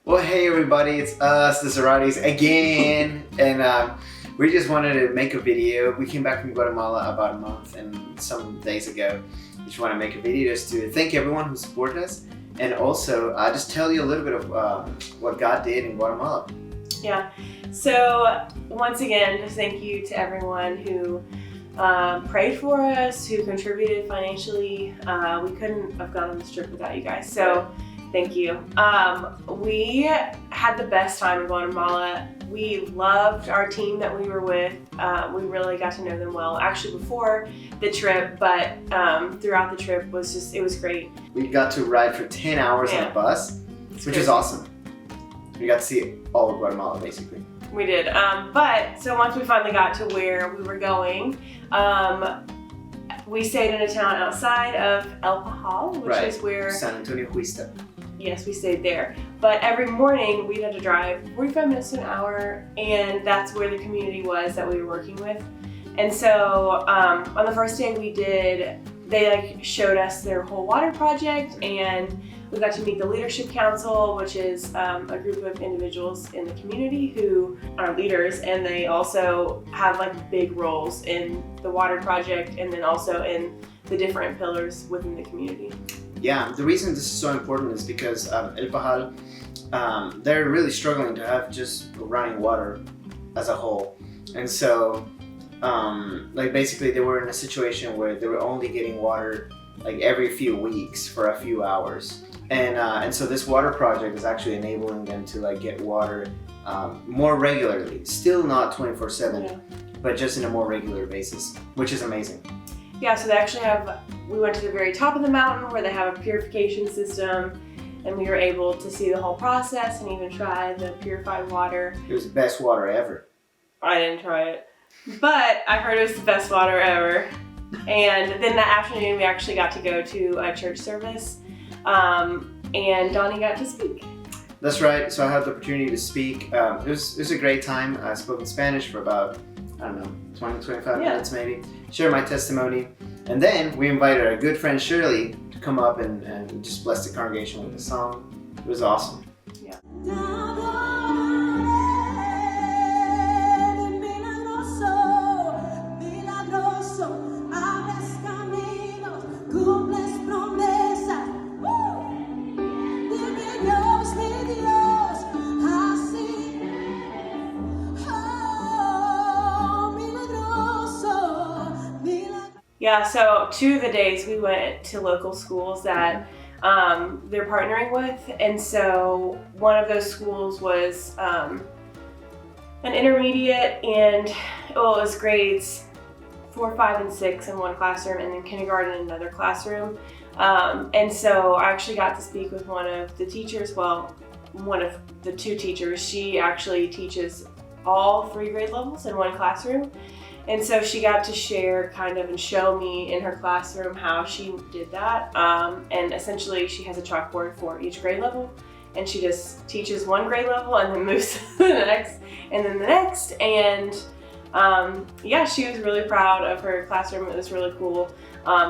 Well, hey everybody, it's us, the Zeratis again, and we just wanted to make a video. We came back from Guatemala about a month and some days ago. We just want to make a video just to thank everyone who supported us, and also just tell you a little bit of what God did in Guatemala. Yeah, so once again, just thank you to everyone who prayed for us, who contributed financially. We couldn't have gone on this trip without you guys, so thank you. We had the best time in Guatemala. We loved our team that we were with. We really got to know them well, actually before the trip, but throughout the trip it was great. We got to ride for 10 hours on a bus, which is awesome. We got to see all of Guatemala, basically. We did, but so once we finally got to where we were going, we stayed in a town outside of El Pajal, which is where San Antonio Huista. Yes, we stayed there. But every morning we'd have to drive 45 minutes to an hour, and that's where the community was that we were working with. And so on the first day they showed us their whole water project, and we got to meet the Leadership Council, which is a group of individuals in the community who are leaders, and they also have big roles in the water project and then also in the different pillars within the community. Yeah, the reason this is so important is because El Pajal, they're really struggling to have just running water as a whole. And so, basically they were in a situation where they were only getting water every few weeks for a few hours. And so this water project is actually enabling them to get water more regularly. Still not 24/7, but just in a more regular basis, which is amazing. Yeah, so they actually we went to the very top of the mountain where they have a purification system, and we were able to see the whole process and even try the purified water. It was the best water ever. I didn't try it, but I heard it was the best water ever. And then that afternoon we actually got to go to a church service, and Donny got to speak. That's right, so I had the opportunity to speak. It was a great time. I spoke in Spanish for about, 20-25 minutes maybe. Share my testimony. And then we invited our good friend Shirley to come up and just bless the congregation with a song. It was awesome. Yeah. Yeah, so 2 of the days we went to local schools that they're partnering with, and so one of those schools was an intermediate, and it was grades 4, 5, and 6 in one classroom, and then kindergarten in another classroom. And so I actually got to speak with one of the teachers, one of the 2 teachers. She actually teaches all 3 grade levels in one classroom. And so she got to share and show me in her classroom how she did that. And essentially she has a chalkboard for each grade level, and she just teaches one grade level and then moves to the next and then the next. And she was really proud of her classroom. It was really cool.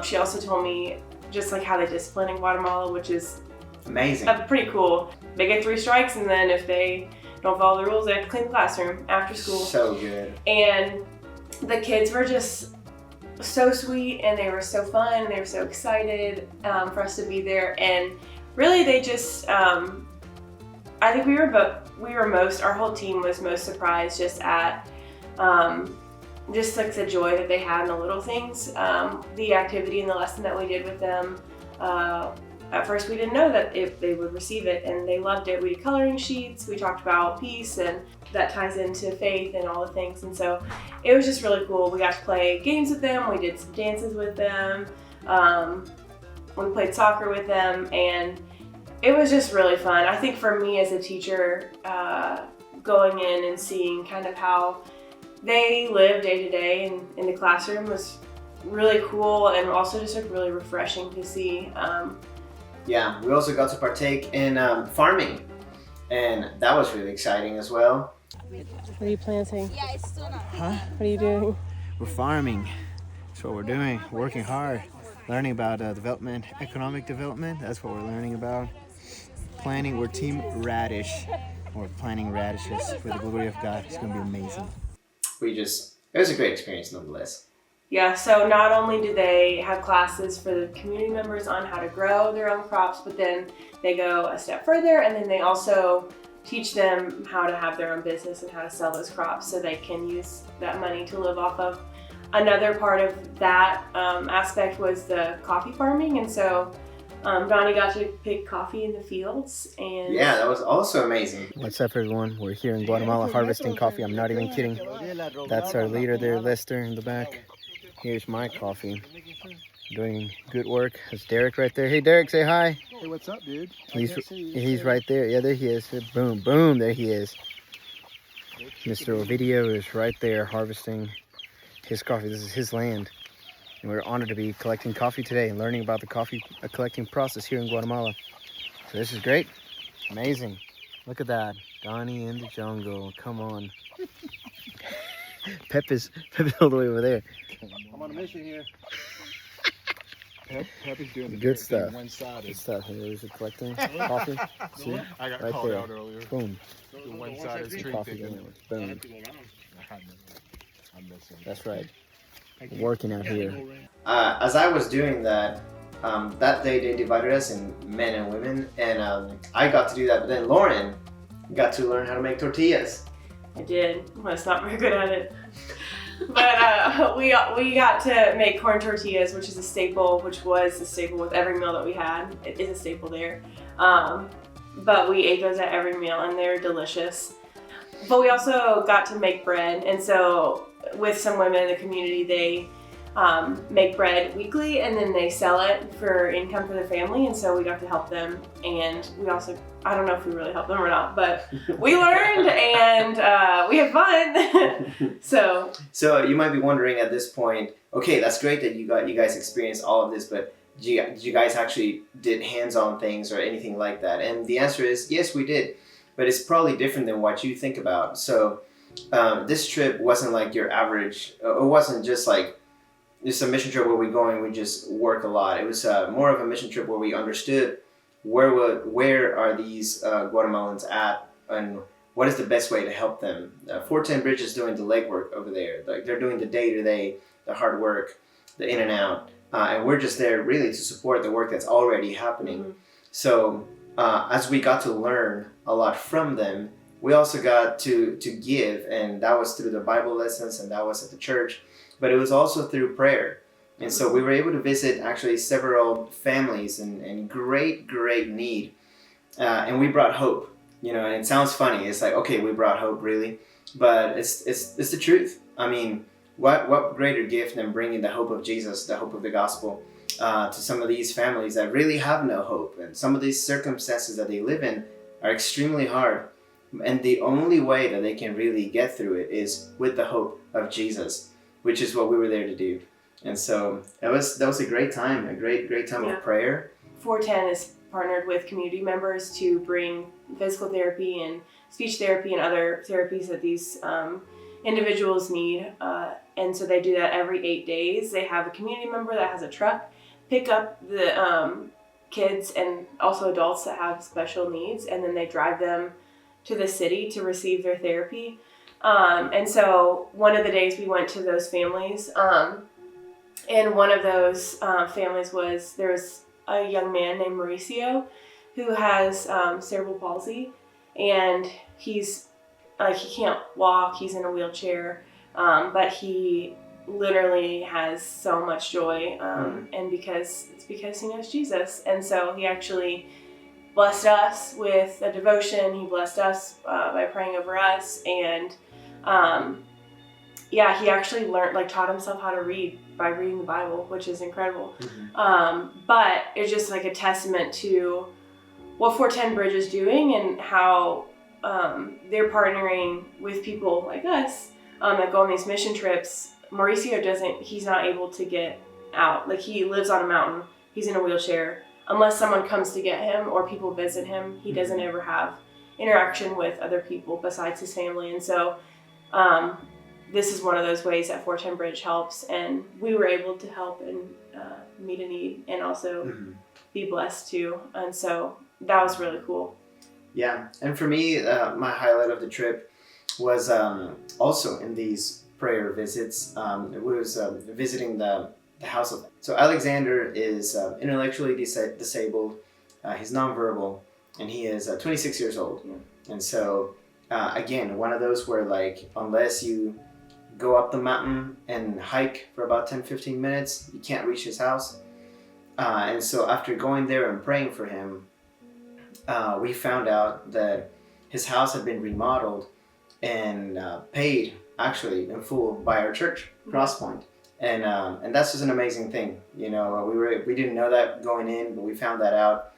She also told me just how they discipline in Guatemala, which is amazing. Pretty cool. They get 3 strikes, and then if they don't follow the rules, they have to clean the classroom after school. So good. And the kids were just so sweet, and they were so fun, and they were so excited for us to be there. And really they just, I think our whole team was most surprised just at the joy that they had in the little things. The activity and the lesson that we did with them, at first we didn't know that if they would receive it, and they loved it. We did coloring sheets, we talked about peace, and that ties into faith and all the things. And so it was just really cool. We got to play games with them, we did some dances with them, we played soccer with them, and it was just really fun. I think for me as a teacher, going in and seeing how they live day to day in the classroom was really cool, and also just really refreshing to see. Yeah, we also got to partake in farming, and that was really exciting as well. What are you planting? Huh? What are you doing? We're farming. That's what we're doing. Working hard. Learning about development, economic development. That's what we're learning about. we're Team Radish. We're planting radishes for the glory of God. It's going to be amazing. It was a great experience nonetheless. Yeah, so not only do they have classes for the community members on how to grow their own crops, but then they go a step further and then they also teach them how to have their own business and how to sell those crops so they can use that money to live off of. Another part of that aspect was the coffee farming, and so Donnie got to pick coffee in the fields. And yeah, that was also amazing. What's up, everyone? We're here in Guatemala harvesting coffee. I'm not even kidding. That's our leader there, Lester, in the back. Here's my coffee. Doing good work. That's Derek right there. Hey, Derek, say hi. Hey, what's up, dude? He's right there. Yeah, there he is. Boom, boom, there he is. Mr. Ovidio is right there harvesting his coffee. This is his land. And we're honored to be collecting coffee today and learning about the coffee collecting process here in Guatemala. So this is great. Amazing. Look at that. Donnie in the jungle. Come on. Pep is all the way over there. I'm on a mission here. Pep is doing the Good stuff. one-sided. Good stuff. Here's the collecting coffee. See? I got Right called there. out earlier. Boom. The one-sided tree Coffee picking. going. Boom. I'm missing. That's right. Working out here. As I was doing that, that day they divided us in men and women, and I got to do that. But then Lauren got to learn how to make tortillas. I did. I was not very good at it. But we got to make corn tortillas, which is a staple, which was a staple with every meal that we had. It is a staple there. But we ate those at every meal, and they're delicious. But we also got to make bread, and so with some women in the community, they make bread weekly, and then they sell it for income for their family, and so we got to help them. And we also, I don't know if we really helped them or not, but we learned and we had fun. So you might be wondering at this point, okay, that's great that you guys experienced all of this, but did you guys actually did hands-on things or anything like that? And the answer is yes, we did, but it's probably different than what you think about. So this trip wasn't like your average. It wasn't just like it's a mission trip where we go and we just work a lot. It was more of a mission trip where we understood where are these Guatemalans at and what is the best way to help them. 410 Bridge is doing the legwork over there. Like they're doing the day-to-day, the hard work, the in and out, and we're just there really to support the work that's already happening. Mm-hmm. So as we got to learn a lot from them, we also got to give, and that was through the Bible lessons, and that was at the church. But it was also through prayer. And so we were able to visit actually several families in great need. And we brought hope, and it sounds funny. It's like, okay, we brought hope, really? But it's the truth. I mean, what greater gift than bringing the hope of Jesus, the hope of the gospel, to some of these families that really have no hope. And some of these circumstances that they live in are extremely hard. And the only way that they can really get through it is with the hope of Jesus, which is what we were there to do. And so that was a great time, a great time of prayer. 410 is partnered with community members to bring physical therapy and speech therapy and other therapies that these individuals need. And so they do that every 8 days. They have a community member that has a truck pick up the kids and also adults that have special needs, and then they drive them to the city to receive their therapy. And so one of the days we went to those families, and one of those families there was a young man named Mauricio who has cerebral palsy, and he's he can't walk, he's in a wheelchair, but he literally has so much joy, and because he knows Jesus. And so he actually blessed us with a devotion. He blessed us by praying over us, and he actually taught himself how to read by reading the Bible, which is incredible. Mm-hmm. But it's just like a testament to what 410 Bridge is doing and how they're partnering with people like us that go on these mission trips. Mauricio he's not able to get out. Like, he lives on a mountain. He's in a wheelchair. Unless someone comes to get him or people visit him, he doesn't ever have interaction with other people besides his family. And so this is one of those ways that 410 Bridge helps, and we were able to help and meet a need and also be blessed too. And so that was really cool. Yeah, and for me, my highlight of the trip was also in these prayer visits. It was visiting the house of. So Alexander is intellectually disabled. He's nonverbal, and he is 26 years old. Yeah. And so, again, one of those where like unless you go up the mountain and hike for about 10-15 minutes, you can't reach his house. And so after going there and praying for him, we found out that his house had been remodeled and paid actually in full by our church, Crosspoint, and that's just an amazing thing. You know, we didn't know that going in, but we found that out.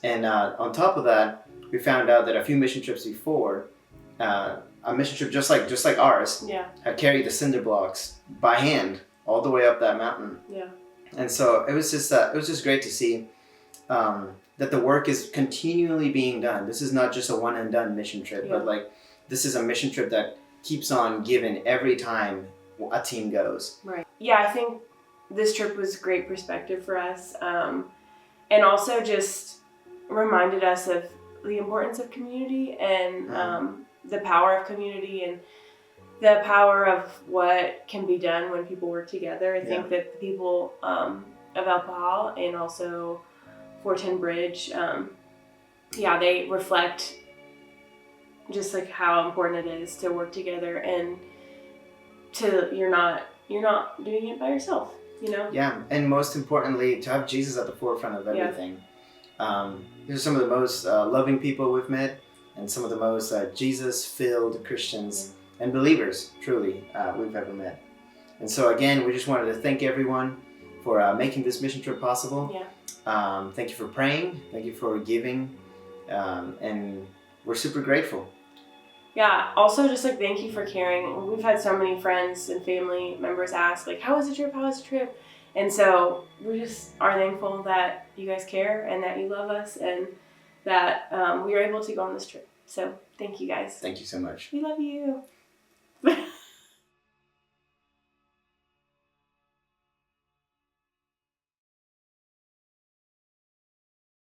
And on top of that, we found out that a few mission trips before, a mission trip just like ours, Yeah. had carried the cinder blocks by hand all the way up that mountain. Yeah. And so it was just great to see that the work is continually being done. This is not just a one and done mission trip, Yeah. but like this is a mission trip that keeps on giving every time a team goes. Right. Yeah, I think this trip was great perspective for us, and also just reminded us of the importance of community and the power of community and the power of what can be done when people work together. I think that the people of El Pajal and also 410 Bridge, they reflect just like how important it is to work together and you're not doing it by yourself, you know? Yeah, and most importantly, to have Jesus at the forefront of everything. These are some of the most loving people we've met, and some of the most Jesus-filled Christians and believers, truly, we've ever met. And so again, we just wanted to thank everyone for making this mission trip possible. Yeah. Thank you for praying. Thank you for giving. And we're super grateful. Yeah, also just like thank you for caring. We've had so many friends and family members ask like, how was the trip? How was the trip? And so we just are thankful that you guys care and that you love us and that we were able to go on this trip. So thank you guys. Thank you so much. We love you.